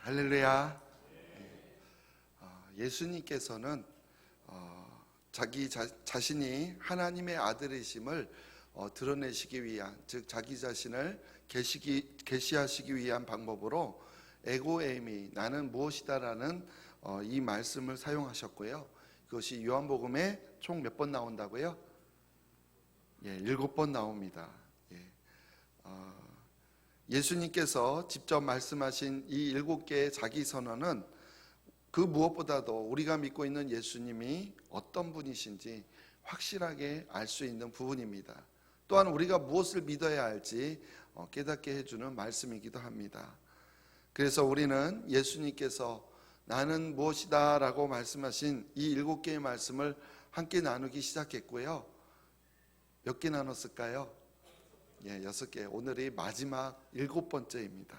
할렐루야. 예수님께서는 자기 자신이 하나님의 아들이심을 드러내시기 위한, 즉 자기 자신을 계시하시기 위한 방법으로 에고에이미, 나는 무엇이다라는 이 말씀을 사용하셨고요. 그것이 요한복음에 총 몇 번 나온다고요? 7번 나옵니다. 예수님께서 직접 말씀하신 이 7개의 자기 선언은 그 무엇보다도 우리가 믿고 있는 예수님이 어떤 분이신지 확실하게 알 수 있는 부분입니다. 또한 우리가 무엇을 믿어야 할지 깨닫게 해주는 말씀이기도 합니다. 그래서 우리는 예수님께서 나는 무엇이다 라고 말씀하신 이 7개의 말씀을 함께 나누기 시작했고요. 몇 개 나눴을까요? 6개. 오늘이 마지막 7번째입니다.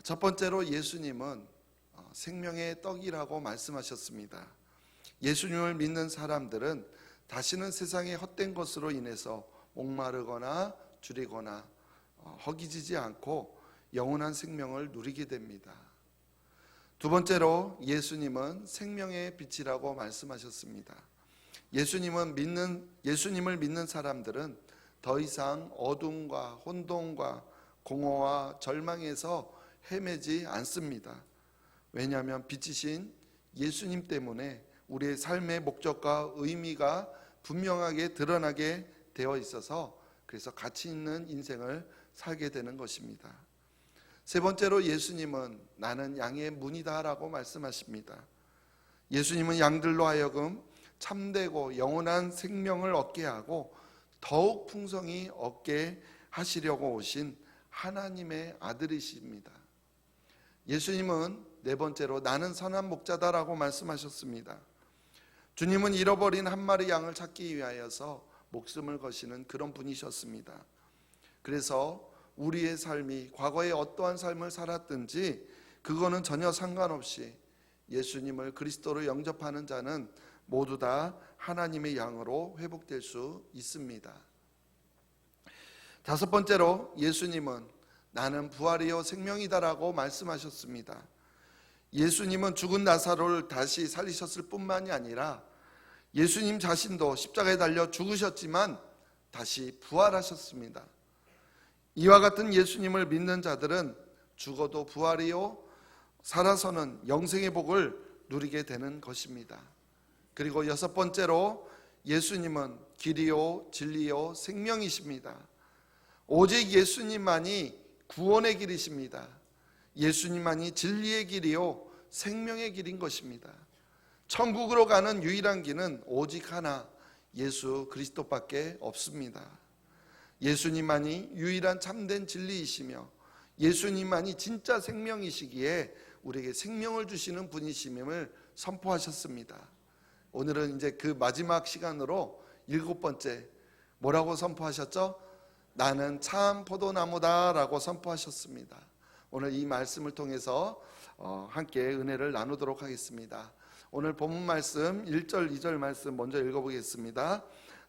첫 번째로 예수님은 생명의 떡이라고 말씀하셨습니다. 예수님을 믿는 사람들은 다시는 세상의 헛된 것으로 인해서 목마르거나 줄이거나 허기지지 않고 영원한 생명을 누리게 됩니다. 두 번째로 예수님은 생명의 빛이라고 말씀하셨습니다. 예수님을 믿는 사람들은 더 이상 어둠과 혼돈과 공허와 절망에서 헤매지 않습니다. 왜냐하면 빛이신 예수님 때문에 우리의 삶의 목적과 의미가 분명하게 드러나게 되어 있어서 그래서 가치 있는 인생을 살게 되는 것입니다. 세 번째로 예수님은 나는 양의 문이다 라고 말씀하십니다. 예수님은 양들로 하여금 참되고 영원한 생명을 얻게 하고 더욱 풍성히 얻게 하시려고 오신 하나님의 아들이십니다. 예수님은 네 번째로 나는 선한 목자다라고 말씀하셨습니다. 주님은 잃어버린 한 마리 양을 찾기 위하여서 목숨을 거시는 그런 분이셨습니다. 그래서 우리의 삶이 과거에 어떠한 삶을 살았든지 그거는 전혀 상관없이 예수님을 그리스도로 영접하는 자는 모두 다 하나님의 양으로 회복될 수 있습니다. 다섯 번째로 예수님은 나는 부활이요 생명이다라고 말씀하셨습니다. 예수님은 죽은 나사로를 다시 살리셨을 뿐만이 아니라 예수님 자신도 십자가에 달려 죽으셨지만 다시 부활하셨습니다. 이와 같은 예수님을 믿는 자들은 죽어도 부활이요 살아서는 영생의 복을 누리게 되는 것입니다. 그리고 여섯 번째로 예수님은 길이요 진리요 생명이십니다. 오직 예수님만이 구원의 길이십니다. 예수님만이 진리의 길이요 생명의 길인 것입니다. 천국으로 가는 유일한 길은 오직 하나, 예수 그리스도밖에 없습니다. 예수님만이 유일한 참된 진리이시며 예수님만이 진짜 생명이시기에 우리에게 생명을 주시는 분이심을 선포하셨습니다. 오늘은 이제 그 마지막 시간으로 7번째 뭐라고 선포하셨죠? 나는 참 포도나무다 라고 선포하셨습니다. 오늘 이 말씀을 통해서 함께 은혜를 나누도록 하겠습니다. 오늘 본문 말씀 1절 2절 말씀 먼저 읽어보겠습니다.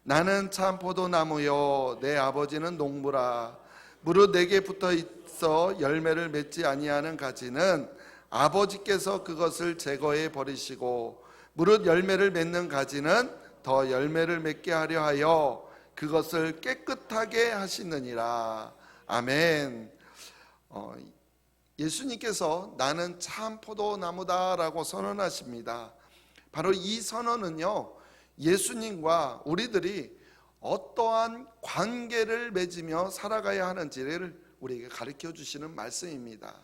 나는 참 포도나무요 내 아버지는 농부라. 무릇 내게 붙어 있어 열매를 맺지 아니하는 가지는 아버지께서 그것을 제거해 버리시고 무릇 열매를 맺는 가지는 더 열매를 맺게 하려 하여 그것을 깨끗하게 하시느니라. 아멘. 예수님께서 나는 참 포도나무다 라고 선언하십니다. 바로 이 선언은요, 예수님과 우리들이 어떠한 관계를 맺으며 살아가야 하는지를 우리에게 가르쳐 주시는 말씀입니다.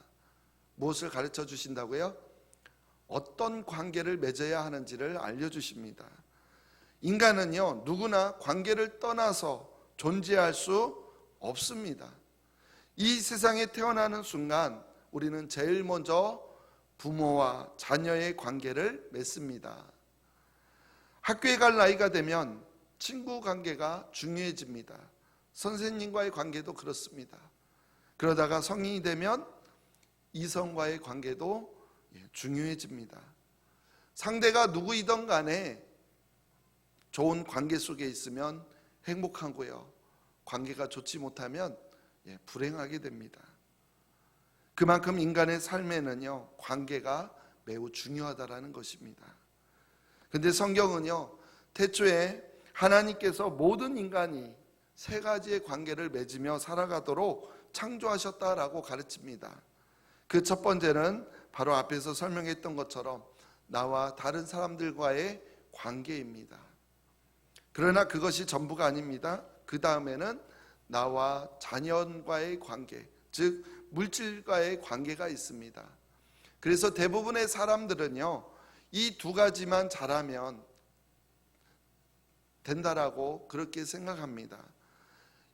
무엇을 가르쳐 주신다고요? 어떤 관계를 맺어야 하는지를 알려주십니다. 인간은요, 누구나 관계를 떠나서 존재할 수 없습니다. 이 세상에 태어나는 순간 우리는 제일 먼저 부모와 자녀의 관계를 맺습니다. 학교에 갈 나이가 되면 친구 관계가 중요해집니다. 선생님과의 관계도 그렇습니다. 그러다가 성인이 되면 이성과의 관계도 중요해집니다. 상대가 누구이든 간에 좋은 관계 속에 있으면 행복하고요, 관계가 좋지 못하면 불행하게 됩니다. 그만큼 인간의 삶에는요, 관계가 매우 중요하다라는 것입니다. 근데 성경은요, 태초에 하나님께서 모든 인간이 세 가지의 관계를 맺으며 살아가도록 창조하셨다라고 가르칩니다. 그 첫 번째는 바로 앞에서 설명했던 것처럼 나와 다른 사람들과의 관계입니다. 그러나 그것이 전부가 아닙니다. 그 다음에는 나와 자연과의 관계, 즉 물질과의 관계가 있습니다. 그래서 대부분의 사람들은요, 이 두 가지만 잘하면 된다라고 그렇게 생각합니다.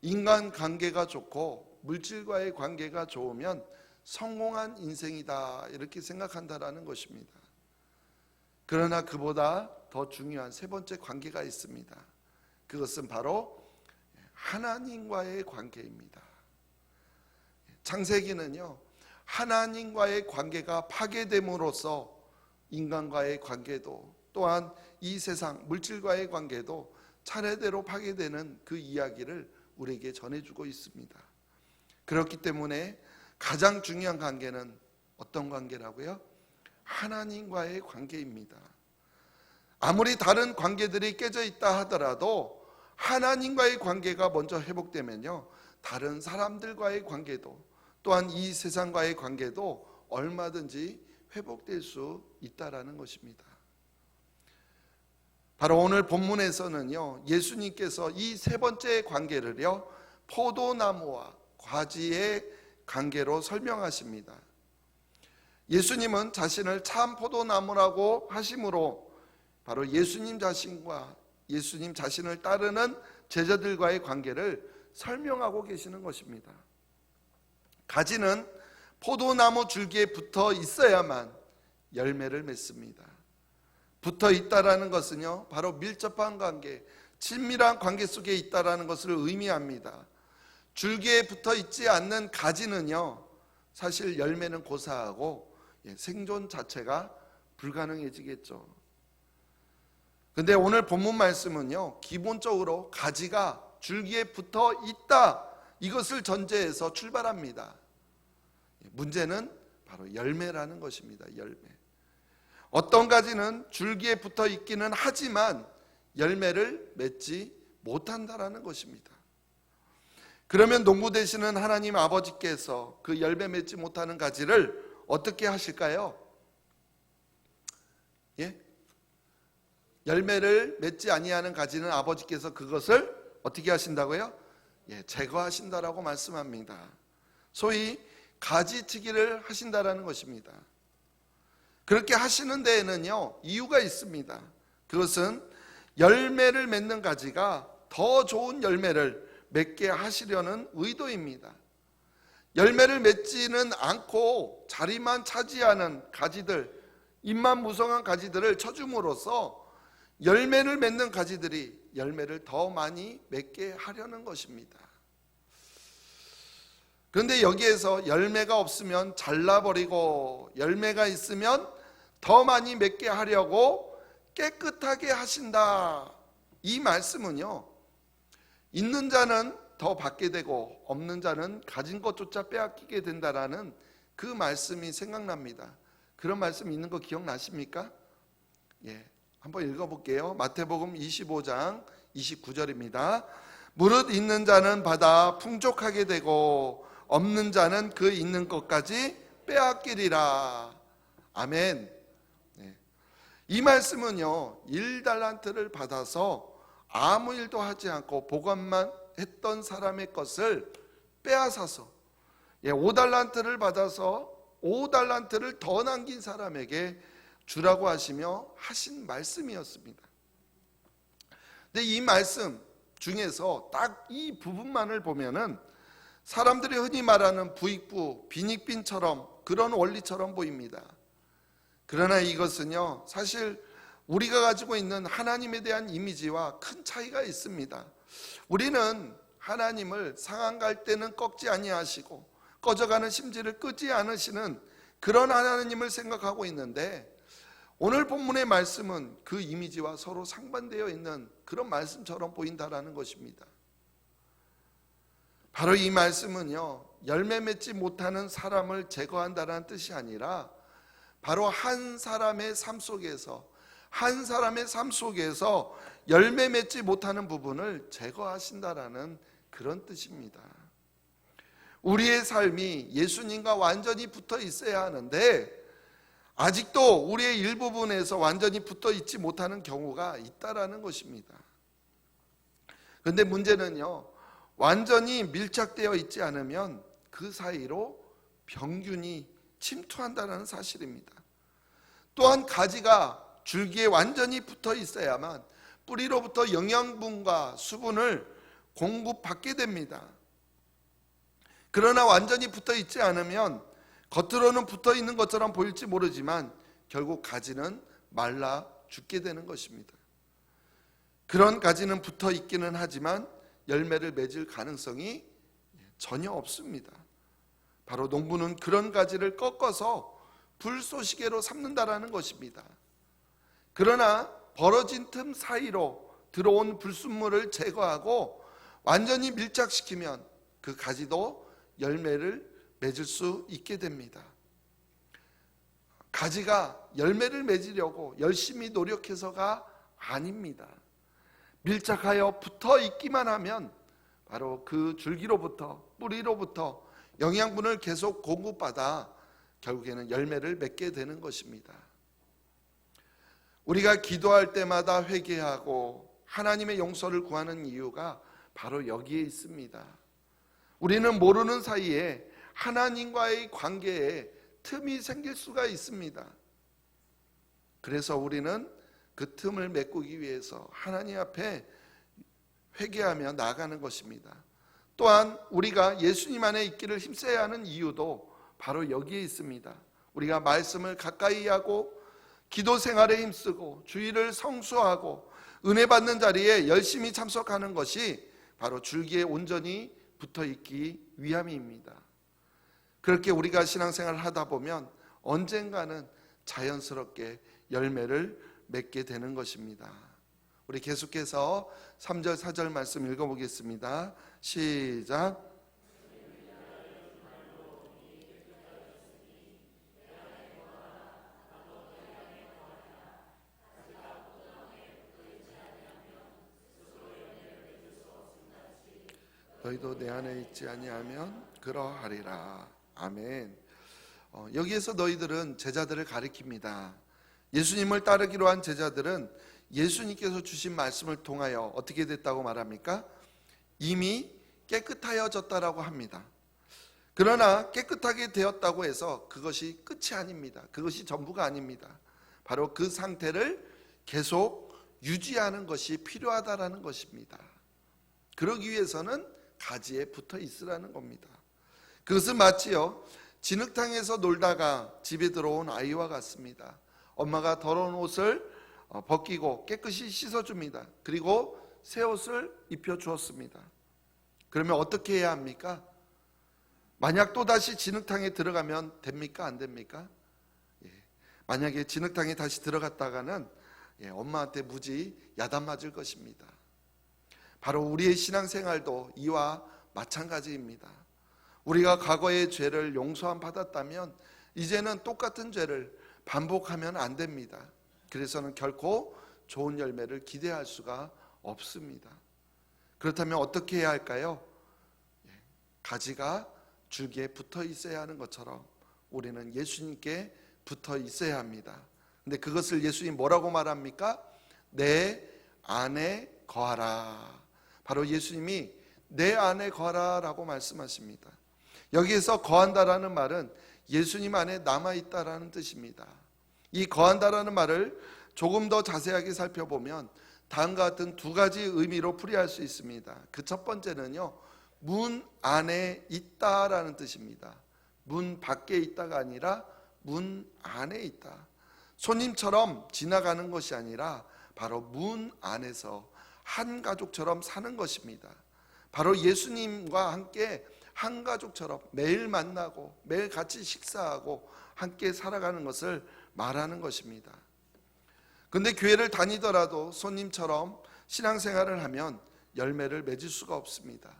인간 관계가 좋고 물질과의 관계가 좋으면 성공한 인생이다, 이렇게 생각한다라는 것입니다. 그러나 그보다 더 중요한 세 번째 관계가 있습니다. 그것은 바로 하나님과의 관계입니다. 창세기는요, 하나님과의 관계가 파괴됨으로써 인간과의 관계도, 또한 이 세상 물질과의 관계도 차례대로 파괴되는 그 이야기를 우리에게 전해주고 있습니다. 그렇기 때문에 가장 중요한 관계는 어떤 관계라고요? 하나님과의 관계입니다. 아무리 다른 관계들이 깨져 있다 하더라도 하나님과의 관계가 먼저 회복되면요, 다른 사람들과의 관계도, 또한 이 세상과의 관계도 얼마든지 회복될 수 있다라는 것입니다. 바로 오늘 본문에서는요, 예수님께서 이 세 번째 관계를요, 포도나무와 과지의 관계로 설명하십니다. 예수님은 자신을 참 포도나무라고 하심으로 바로 예수님 자신과 예수님 자신을 따르는 제자들과의 관계를 설명하고 계시는 것입니다. 가지는 포도나무 줄기에 붙어 있어야만 열매를 맺습니다. 붙어 있다라는 것은요, 바로 밀접한 관계, 친밀한 관계 속에 있다라는 것을 의미합니다. 줄기에 붙어 있지 않는 가지는요, 사실 열매는 고사하고 생존 자체가 불가능해지겠죠. 근데 오늘 본문 말씀은요, 기본적으로 가지가 줄기에 붙어 있다, 이것을 전제해서 출발합니다. 문제는 바로 열매라는 것입니다. 열매. 어떤 가지는 줄기에 붙어 있기는 하지만 열매를 맺지 못한다라는 것입니다. 그러면 농부 되시는 하나님 아버지께서 그 열매 맺지 못하는 가지를 어떻게 하실까요? 예? 열매를 맺지 아니하는 가지는 아버지께서 그것을 어떻게 하신다고요? 예, 제거하신다라고 말씀합니다. 소위 가지치기를 하신다라는 것입니다. 그렇게 하시는 데에는요, 이유가 있습니다. 그것은 열매를 맺는 가지가 더 좋은 열매를 맺게 하시려는 의도입니다. 열매를 맺지는 않고 자리만 차지하는 가지들, 잎만 무성한 가지들을 쳐줌으로써 열매를 맺는 가지들이 열매를 더 많이 맺게 하려는 것입니다. 그런데 여기에서 열매가 없으면 잘라버리고 열매가 있으면 더 많이 맺게 하려고 깨끗하게 하신다, 이 말씀은요, 있는 자는 더 받게 되고 없는 자는 가진 것조차 빼앗기게 된다라는 그 말씀이 생각납니다. 그런 말씀 있는 거 기억나십니까? 예, 한번 읽어볼게요. 마태복음 25장 29절입니다. 무릇 있는 자는 받아 풍족하게 되고 없는 자는 그 있는 것까지 빼앗기리라. 아멘. 네. 이 말씀은요, 1달란트를 받아서 아무 일도 하지 않고 보관만 했던 사람의 것을 빼앗아서 5달란트를 받아서 5달란트를 더 남긴 사람에게 주라고 하시며 하신 말씀이었습니다. 근데 이 말씀 중에서 딱 이 부분만을 보면은 사람들이 흔히 말하는 부익부, 빈익빈처럼 그런 원리처럼 보입니다. 그러나 이것은요, 사실 우리가 가지고 있는 하나님에 대한 이미지와 큰 차이가 있습니다. 우리는 하나님을 상한 갈대는 꺾지 아니하시고 꺼져가는 심지를 끄지 않으시는 그런 하나님을 생각하고 있는데, 오늘 본문의 말씀은 그 이미지와 서로 상반되어 있는 그런 말씀처럼 보인다라는 것입니다. 바로 이 말씀은요, 열매 맺지 못하는 사람을 제거한다는 뜻이 아니라 바로 한 사람의 삶 속에서 열매 맺지 못하는 부분을 제거하신다라는 그런 뜻입니다. 우리의 삶이 예수님과 완전히 붙어 있어야 하는데 아직도 우리의 일부분에서 완전히 붙어 있지 못하는 경우가 있다라는 것입니다. 그런데 문제는요, 완전히 밀착되어 있지 않으면 그 사이로 병균이 침투한다는 사실입니다. 또한 가지가 줄기에 완전히 붙어 있어야만 뿌리로부터 영양분과 수분을 공급받게 됩니다. 그러나 완전히 붙어 있지 않으면 겉으로는 붙어 있는 것처럼 보일지 모르지만 결국 가지는 말라 죽게 되는 것입니다. 그런 가지는 붙어 있기는 하지만 열매를 맺을 가능성이 전혀 없습니다. 바로 농부는 그런 가지를 꺾어서 불쏘시개로 삼는다라는 것입니다. 그러나 벌어진 틈 사이로 들어온 불순물을 제거하고 완전히 밀착시키면 그 가지도 열매를 맺을 수 있게 됩니다. 가지가 열매를 맺으려고 열심히 노력해서가 아닙니다. 밀착하여 붙어 있기만 하면 바로 그 줄기로부터 뿌리로부터 영양분을 계속 공급받아 결국에는 열매를 맺게 되는 것입니다. 우리가 기도할 때마다 회개하고 하나님의 용서를 구하는 이유가 바로 여기에 있습니다. 우리는 모르는 사이에 하나님과의 관계에 틈이 생길 수가 있습니다. 그래서 우리는 그 틈을 메꾸기 위해서 하나님 앞에 회개하며 나아가는 것입니다. 또한 우리가 예수님 안에 있기를 힘써야 하는 이유도 바로 여기에 있습니다. 우리가 말씀을 가까이 하고 기도 생활에 힘쓰고 주일을 성수하고 은혜 받는 자리에 열심히 참석하는 것이 바로 줄기에 온전히 붙어 있기 위함입니다. 그렇게 우리가 신앙생활을 하다 보면 언젠가는 자연스럽게 열매를 맺게 되는 것입니다. 우리 계속해서 3절 4절 말씀 읽어보겠습니다. 시작. 너희도 내 안에 있지 아니하면 그러하리라. 아멘. 여기에서 너희들은 제자들을 가리킵니다. 예수님을 따르기로 한 제자들은 예수님께서 주신 말씀을 통하여 어떻게 됐다고 말합니까? 이미 깨끗하여졌다라고 합니다. 그러나 깨끗하게 되었다고 해서 그것이 끝이 아닙니다. 그것이 전부가 아닙니다. 바로 그 상태를 계속 유지하는 것이 필요하다라는 것입니다. 그러기 위해서는 가지에 붙어 있으라는 겁니다. 그것은 마치요, 진흙탕에서 놀다가 집에 들어온 아이와 같습니다. 엄마가 더러운 옷을 벗기고 깨끗이 씻어줍니다. 그리고 새 옷을 입혀주었습니다. 그러면 어떻게 해야 합니까? 만약 또다시 진흙탕에 들어가면 됩니까? 안 됩니까? 만약에 진흙탕에 다시 들어갔다가는 엄마한테 무지 야단 맞을 것입니다. 바로 우리의 신앙생활도 이와 마찬가지입니다. 우리가 과거의 죄를 용서함 받았다면 이제는 똑같은 죄를 반복하면 안 됩니다. 그래서는 결코 좋은 열매를 기대할 수가 없습니다. 그렇다면 어떻게 해야 할까요? 가지가 줄기에 붙어 있어야 하는 것처럼 우리는 예수님께 붙어 있어야 합니다. 근데 그것을 예수님 뭐라고 말합니까? 내 안에 거하라. 바로 예수님이 내 안에 거하라 라고 말씀하십니다. 여기에서 거한다라는 말은 예수님 안에 남아있다라는 뜻입니다. 이 거한다라는 말을 조금 더 자세하게 살펴보면 다음과 같은 두 가지 의미로 풀이할 수 있습니다. 그 첫 번째는요, 문 안에 있다라는 뜻입니다. 문 밖에 있다가 아니라 문 안에 있다. 손님처럼 지나가는 것이 아니라 바로 문 안에서 한 가족처럼 사는 것입니다. 바로 예수님과 함께 한 가족처럼 매일 만나고 매일 같이 식사하고 함께 살아가는 것을 말하는 것입니다. 그런데 교회를 다니더라도 손님처럼 신앙생활을 하면 열매를 맺을 수가 없습니다.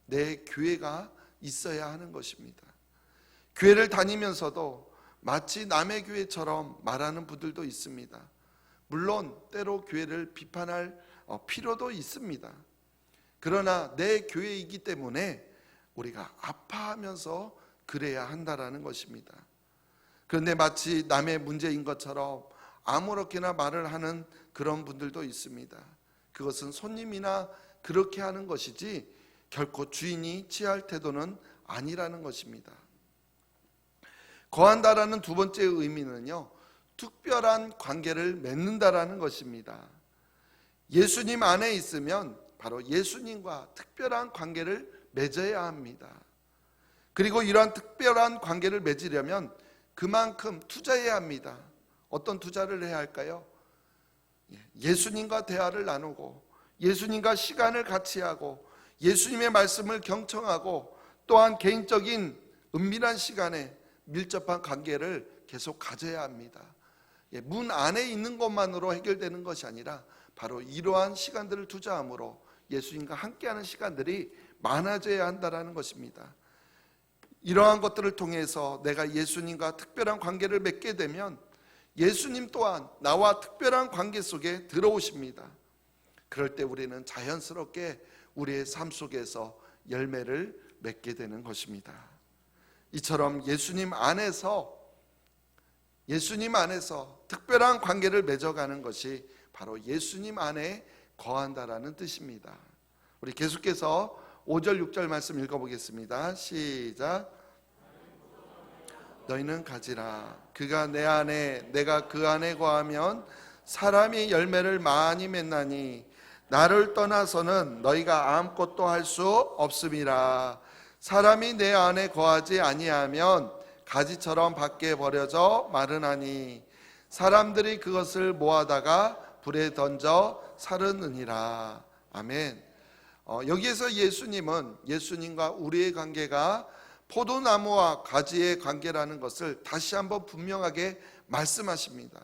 내 교회가 있어야 하는 것입니다. 교회를 다니면서도 마치 남의 교회처럼 말하는 분들도 있습니다. 물론 때로 교회를 비판할 필요도 있습니다. 그러나 내 교회이기 때문에 우리가 아파하면서 그래야 한다라는 것입니다. 그런데 마치 남의 문제인 것처럼 아무렇게나 말을 하는 그런 분들도 있습니다. 그것은 손님이나 그렇게 하는 것이지 결코 주인이 취할 태도는 아니라는 것입니다. 거한다라는 두 번째 의미는요, 특별한 관계를 맺는다라는 것입니다. 예수님 안에 있으면 바로 예수님과 특별한 관계를 맺어야 합니다. 그리고 이러한 특별한 관계를 맺으려면 그만큼 투자해야 합니다. 어떤 투자를 해야 할까요? 예수님과 대화를 나누고 예수님과 시간을 같이 하고 예수님의 말씀을 경청하고 또한 개인적인 은밀한 시간에 밀접한 관계를 계속 가져야 합니다. 문 안에 있는 것만으로 해결되는 것이 아니라 바로 이러한 시간들을 투자함으로 예수님과 함께하는 시간들이 많아져야 한다는 것입니다. 이러한 것들을 통해서 내가 예수님과 특별한 관계를 맺게 되면 예수님 또한 나와 특별한 관계 속에 들어오십니다. 그럴 때 우리는 자연스럽게 우리의 삶 속에서 열매를 맺게 되는 것입니다. 이처럼 예수님 안에서 특별한 관계를 맺어가는 것이 바로 예수님 안에 거한다라는 뜻입니다. 우리 계속해서 5절 6절 말씀 읽어보겠습니다. 시작. 너희는 가지라. 그가 내 안에 내가 그 안에 거하면 사람이 열매를 많이 맺나니 나를 떠나서는 너희가 아무것도 할 수 없음이라. 사람이 내 안에 거하지 아니하면 가지처럼 밖에 버려져 마르나니 사람들이 그것을 모아다가 불에 던져 사르느니라. 아멘. 여기에서 예수님과 우리의 관계가 포도나무와 가지의 관계라는 것을 다시 한번 분명하게 말씀하십니다.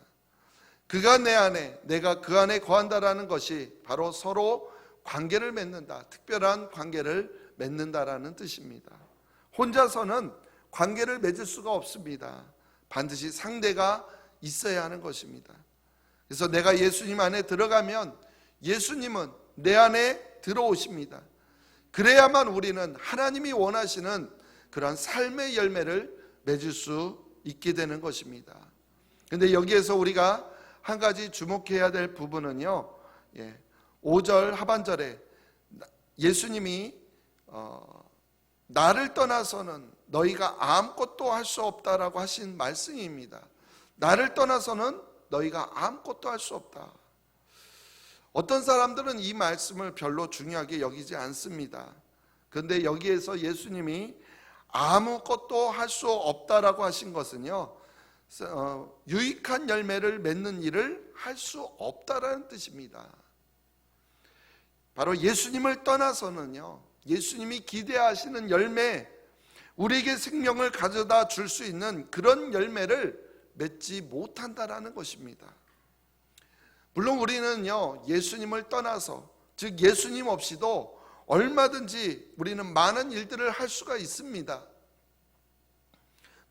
그가 내 안에 내가 그 안에 거한다라는 것이 바로 서로 관계를 맺는다, 특별한 관계를 맺는다라는 뜻입니다. 혼자서는 관계를 맺을 수가 없습니다. 반드시 상대가 있어야 하는 것입니다. 그래서 내가 예수님 안에 들어가면 예수님은 내 안에 들어오십니다. 그래야만 우리는 하나님이 원하시는 그런 삶의 열매를 맺을 수 있게 되는 것입니다. 그런데 여기에서 우리가 한 가지 주목해야 될 부분은요, 5절 하반절에 예수님이 나를 떠나서는 너희가 아무것도 할 수 없다라고 하신 말씀입니다. 나를 떠나서는 너희가 아무것도 할 수 없다. 어떤 사람들은 이 말씀을 별로 중요하게 여기지 않습니다. 그런데 여기에서 예수님이 아무것도 할 수 없다라고 하신 것은요, 유익한 열매를 맺는 일을 할 수 없다라는 뜻입니다. 바로 예수님을 떠나서는요, 예수님이 기대하시는 열매, 우리에게 생명을 가져다 줄 수 있는 그런 열매를 맺지 못한다라는 것입니다. 물론 우리는요, 예수님을 떠나서, 즉 예수님 없이도 얼마든지 우리는 많은 일들을 할 수가 있습니다.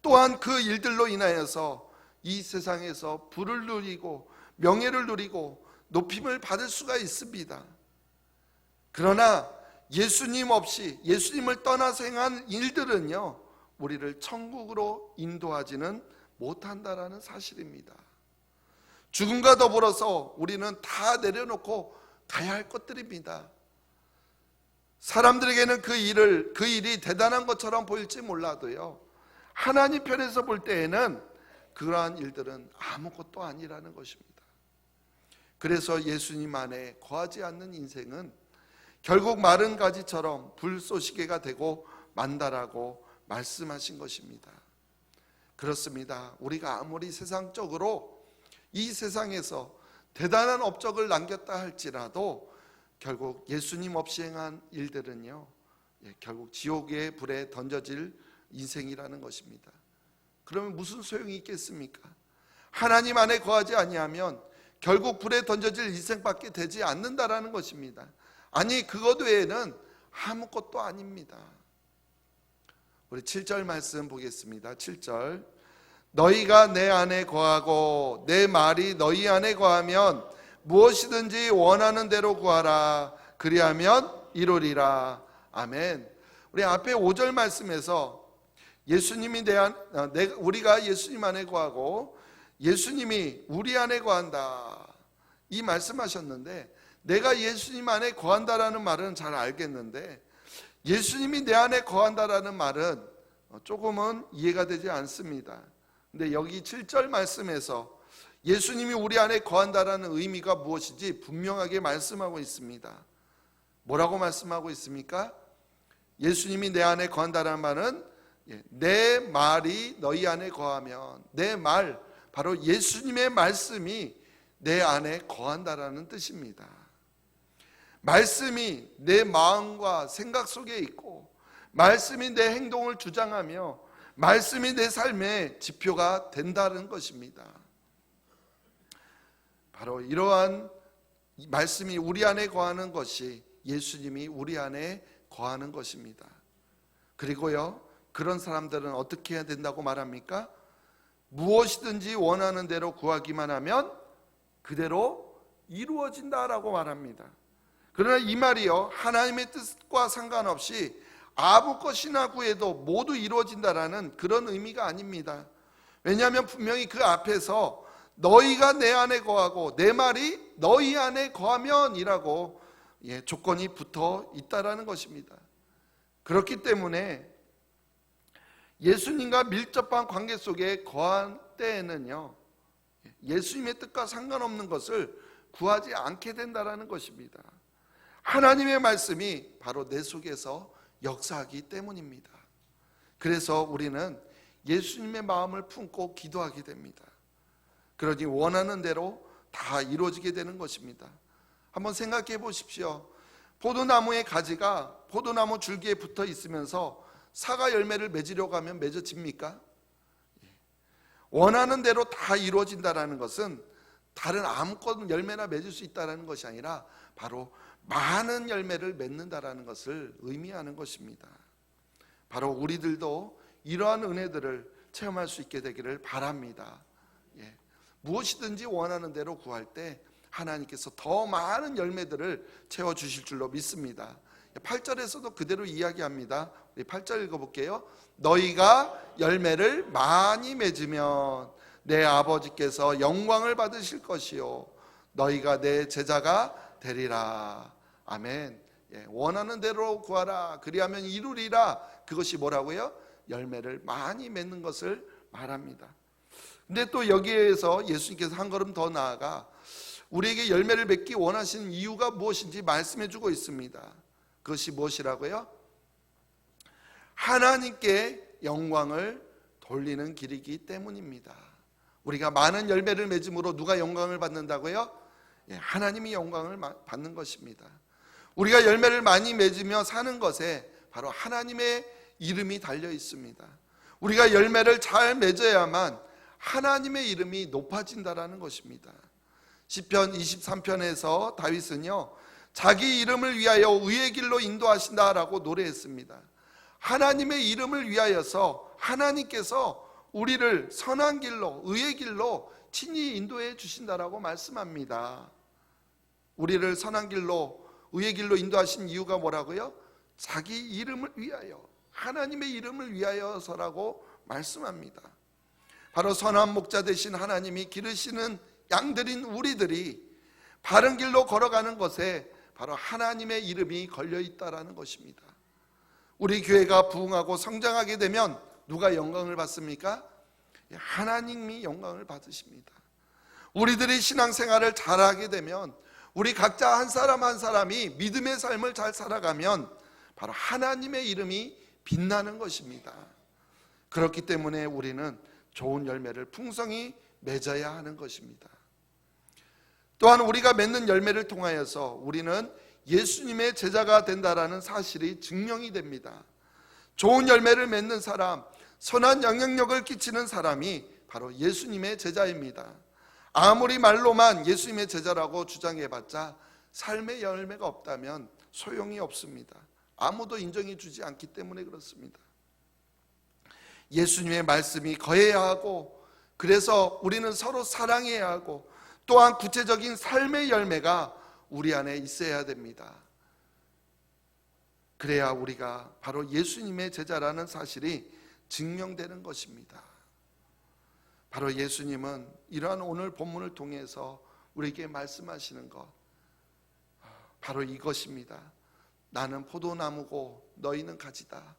또한 그 일들로 인하여서 이 세상에서 부를 누리고 명예를 누리고 높임을 받을 수가 있습니다. 그러나 예수님 없이, 예수님을 떠나서 행한 일들은요, 우리를 천국으로 인도하지는 못한다라는 사실입니다. 죽음과 더불어서 우리는 다 내려놓고 가야 할 것들입니다. 사람들에게는 그 일이 대단한 것처럼 보일지 몰라도요, 하나님 편에서 볼 때에는 그러한 일들은 아무것도 아니라는 것입니다. 그래서 예수님 안에 거하지 않는 인생은 결국 마른 가지처럼 불쏘시개가 되고 만다라고 말씀하신 것입니다. 그렇습니다. 우리가 아무리 세상적으로 이 세상에서 대단한 업적을 남겼다 할지라도 결국 예수님 없이 행한 일들은요, 결국 지옥의 불에 던져질 인생이라는 것입니다. 그러면 무슨 소용이 있겠습니까? 하나님 안에 거하지 아니하면 결국 불에 던져질 인생밖에 되지 않는다라는 것입니다. 아니, 그것 외에는 아무것도 아닙니다. 우리 7절 말씀 보겠습니다. 7절. 너희가 내 안에 거하고 내 말이 너희 안에 거하면 무엇이든지 원하는 대로 구하라. 그리하면 이루리라. 아멘. 우리 앞에 5절 말씀에서 예수님이 우리가 예수님 안에 거하고 예수님이 우리 안에 거한다, 이 말씀하셨는데, 내가 예수님 안에 거한다라는 말은 잘 알겠는데 예수님이 내 안에 거한다라는 말은 조금은 이해가 되지 않습니다. 근데 여기 7절 말씀에서 예수님이 우리 안에 거한다라는 의미가 무엇인지 분명하게 말씀하고 있습니다. 뭐라고 말씀하고 있습니까? 예수님이 내 안에 거한다라는 말은 내 말이 너희 안에 거하면, 내 말, 바로 예수님의 말씀이 내 안에 거한다라는 뜻입니다. 말씀이 내 마음과 생각 속에 있고, 말씀이 내 행동을 주장하며, 말씀이 내 삶의 지표가 된다는 것입니다. 바로 이러한 말씀이 우리 안에 거하는 것이 예수님이 우리 안에 거하는 것입니다. 그리고요, 그런 사람들은 어떻게 해야 된다고 말합니까? 무엇이든지 원하는 대로 구하기만 하면 그대로 이루어진다라고 말합니다. 그러나 이 말이요, 하나님의 뜻과 상관없이 아무 것이나 구해도 모두 이루어진다라는 그런 의미가 아닙니다. 왜냐하면 분명히 그 앞에서 너희가 내 안에 거하고 내 말이 너희 안에 거하면 이라고 조건이 붙어 있다라는 것입니다. 그렇기 때문에 예수님과 밀접한 관계 속에 거한 때에는요, 예수님의 뜻과 상관없는 것을 구하지 않게 된다라는 것입니다. 하나님의 말씀이 바로 내 속에서 역사하기 때문입니다. 그래서 우리는 예수님의 마음을 품고 기도하게 됩니다. 그러니 원하는 대로 다 이루어지게 되는 것입니다. 한번 생각해 보십시오. 포도나무의 가지가 포도나무 줄기에 붙어 있으면서 사과 열매를 맺으려고 하면 맺어집니까? 원하는 대로 다 이루어진다는 것은 다른 아무것도 열매나 맺을 수 있다는 것이 아니라 바로 많은 열매를 맺는다라는 것을 의미하는 것입니다. 바로 우리들도 이러한 은혜들을 체험할 수 있게 되기를 바랍니다. 무엇이든지 원하는 대로 구할 때 하나님께서 더 많은 열매들을 채워주실 줄로 믿습니다. 8절에서도 그대로 이야기합니다. 우리 8절 읽어볼게요. 너희가 열매를 많이 맺으면 내 아버지께서 영광을 받으실 것이요 너희가 내 제자가 되리라. 아멘. 원하는 대로 구하라. 그리하면 이루리라. 그것이 뭐라고요? 열매를 많이 맺는 것을 말합니다. 근데 또 여기에서 예수님께서 한 걸음 더 나아가 우리에게 열매를 맺기 원하시는 이유가 무엇인지 말씀해 주고 있습니다. 그것이 무엇이라고요? 하나님께 영광을 돌리는 길이기 때문입니다. 우리가 많은 열매를 맺음으로 누가 영광을 받는다고요? 하나님이 영광을 받는 것입니다. 우리가 열매를 많이 맺으며 사는 것에 바로 하나님의 이름이 달려 있습니다. 우리가 열매를 잘 맺어야만 하나님의 이름이 높아진다라는 것입니다. 시편 23편에서 다윗은요, 자기 이름을 위하여 의의 길로 인도하신다라고 노래했습니다. 하나님의 이름을 위하여서 하나님께서 우리를 선한 길로, 의의 길로 친히 인도해 주신다라고 말씀합니다. 우리를 선한 길로, 의의 길로 인도하신 이유가 뭐라고요? 자기 이름을 위하여, 하나님의 이름을 위하여서라고 말씀합니다. 바로 선한 목자 되신 하나님이 기르시는 양들인 우리들이 바른 길로 걸어가는 것에 바로 하나님의 이름이 걸려 있다라는 것입니다. 우리 교회가 부흥하고 성장하게 되면 누가 영광을 받습니까? 하나님이 영광을 받으십니다. 우리들이 신앙생활을 잘하게 되면, 우리 각자 한 사람 한 사람이 믿음의 삶을 잘 살아가면 바로 하나님의 이름이 빛나는 것입니다. 그렇기 때문에 우리는 좋은 열매를 풍성히 맺어야 하는 것입니다. 또한 우리가 맺는 열매를 통하여서 우리는 예수님의 제자가 된다라는 사실이 증명이 됩니다. 좋은 열매를 맺는 사람, 선한 영향력을 끼치는 사람이 바로 예수님의 제자입니다. 아무리 말로만 예수님의 제자라고 주장해봤자 삶의 열매가 없다면 소용이 없습니다. 아무도 인정해 주지 않기 때문에 그렇습니다. 예수님의 말씀이 거해야 하고, 그래서 우리는 서로 사랑해야 하고, 또한 구체적인 삶의 열매가 우리 안에 있어야 됩니다. 그래야 우리가 바로 예수님의 제자라는 사실이 증명되는 것입니다. 바로 예수님은 이러한 오늘 본문을 통해서 우리에게 말씀하시는 것, 바로 이것입니다. 나는 포도나무고 너희는 가지다.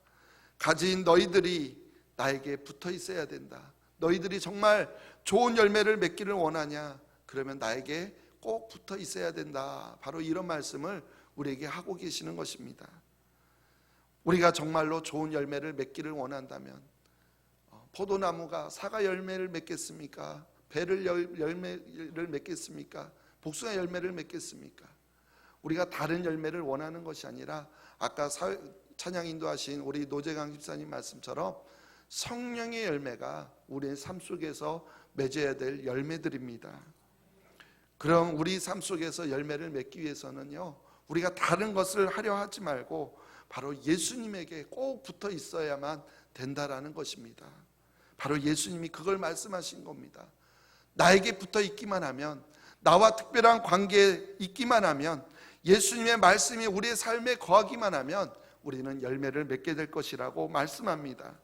가지인 너희들이 나에게 붙어 있어야 된다. 너희들이 정말 좋은 열매를 맺기를 원하냐? 그러면 나에게 꼭 붙어 있어야 된다. 바로 이런 말씀을 우리에게 하고 계시는 것입니다. 우리가 정말로 좋은 열매를 맺기를 원한다면, 포도나무가 사과 열매를 맺겠습니까? 배를 열매를 맺겠습니까? 복숭아 열매를 맺겠습니까? 우리가 다른 열매를 원하는 것이 아니라, 아까 찬양 인도하신 우리 노재강 집사님 말씀처럼 성령의 열매가 우리의 삶 속에서 맺어야 될 열매들입니다. 그럼 우리 삶 속에서 열매를 맺기 위해서는요, 우리가 다른 것을 하려 하지 말고 바로 예수님에게 꼭 붙어 있어야만 된다라는 것입니다. 바로 예수님이 그걸 말씀하신 겁니다. 나에게 붙어 있기만 하면, 나와 특별한 관계에 있기만 하면, 예수님의 말씀이 우리의 삶에 거하기만 하면 우리는 열매를 맺게 될 것이라고 말씀합니다.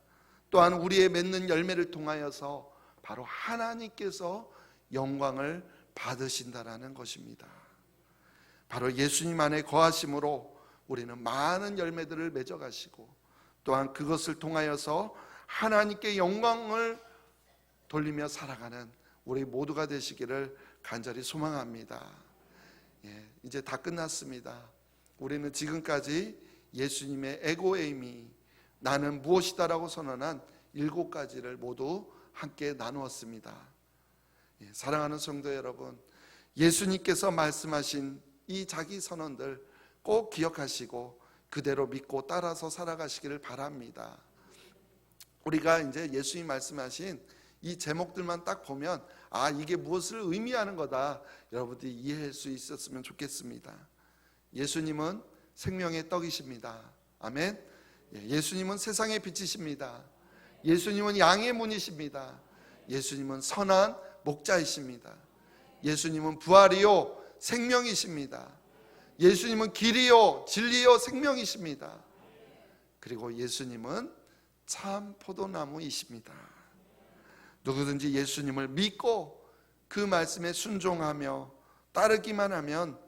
또한 우리의 맺는 열매를 통하여서 바로 하나님께서 영광을 받으신다라는 것입니다. 바로 예수님 안에 거하심으로 우리는 많은 열매들을 맺어가시고, 또한 그것을 통하여서 하나님께 영광을 돌리며 살아가는 우리 모두가 되시기를 간절히 소망합니다. 이제 다 끝났습니다. 우리는 지금까지 예수님의 에고에이미, 나는 무엇이다라고 선언한 7가지를 모두 함께 나누었습니다. 사랑하는 성도 여러분, 예수님께서 말씀하신 이 자기 선언들 꼭 기억하시고 그대로 믿고 따라서 살아가시기를 바랍니다. 우리가 이제 예수님 말씀하신 이 제목들만 딱 보면, 이게 무엇을 의미하는 거다, 여러분들이 이해할 수 있었으면 좋겠습니다. 예수님은 생명의 떡이십니다. 아멘. 예수님은 세상의 빛이십니다. 예수님은 양의 문이십니다. 예수님은 선한 목자이십니다. 예수님은 부활이요 생명이십니다. 예수님은 길이요 진리요 생명이십니다. 그리고 예수님은 참 포도나무이십니다. 누구든지 예수님을 믿고 그 말씀에 순종하며 따르기만 하면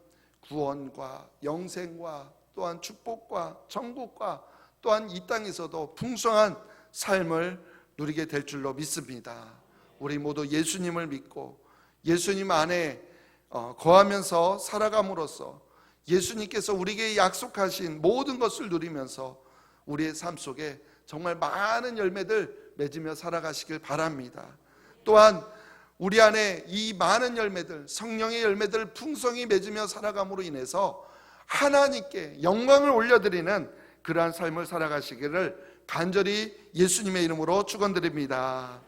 구원과 영생과 또한 축복과 천국과 또한 이 땅에서도 풍성한 삶을 누리게 될 줄로 믿습니다. 우리 모두 예수님을 믿고 예수님 안에 거하면서 살아감으로써 예수님께서 우리에게 약속하신 모든 것을 누리면서 우리의 삶 속에 정말 많은 열매들 맺으며 살아가시길 바랍니다. 또한 우리 안에 이 많은 열매들, 성령의 열매들 풍성히 맺으며 살아감으로 인해서 하나님께 영광을 올려드리는 그러한 삶을 살아가시기를 간절히 예수님의 이름으로 축원드립니다.